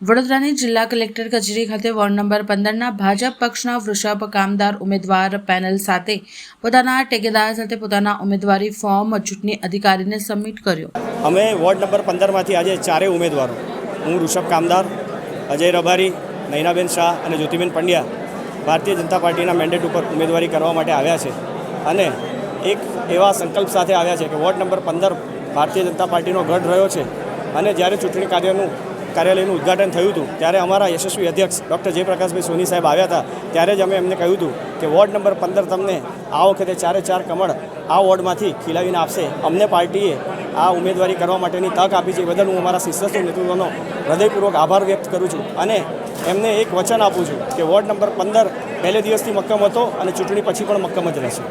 વડોદરાની જિલ્લા કલેક્ટર કચેરી ખાતે વોર્ડ નંબર 15ના ભાજપ પક્ષના વૃષભ કામદાર ઉમેદવાર પેનલ સાથે પોતાના ટેકેદાર સાથે પોતાના ઉમેદવારી ફોર્મ ચૂંટણી અધિકારીને સબમિટ કર્યો। અમે વોર્ડ નંબર 15માંથી આજે ચારેય ઉમેદવારો હું વૃષભ કામદાર, અજય રબારી, નૈનાબેન શાહ અને જ્યોતિબેન પંડ્યા ભારતીય જનતા પાર્ટીના મેન્ડેટ ઉપર ઉમેદવારી કરવા માટે આવ્યા છે અને એક એવા સંકલ્પ સાથે આવ્યા છે કે વોર્ડ નંબર 15 ભારતીય જનતા પાર્ટીનો ગઢ રહ્યો છે અને જ્યારે ચૂંટણી કાર્યાલયનું ઉદ્ઘાટન થયું હતું ત્યારે અમારા યશસ્વી અધ્યક્ષ ડૉક્ટર જયપ્રકાશભાઈ સોની સાહેબ આવ્યા હતા। ત્યારે જ અમે એમને કહ્યું હતું કે વોર્ડ નંબર 15 તમને આ વખતે 4 કમળ આ વોર્ડમાંથી ખીલાવીને આપશે। અમને પાર્ટીએ આ ઉમેદવારી કરવા માટેની તક આપી છે, એ બદલ હું અમારા શિસ્તસ્થ નેતૃત્વનો હૃદયપૂર્વક આભાર વ્યક્ત કરું છું અને એમને એક વચન આપું છું કે વોર્ડ નંબર 15 પહેલે દિવસથી મક્કમ હતો અને ચૂંટણી પછી પણ મક્કમ જ રહેશે।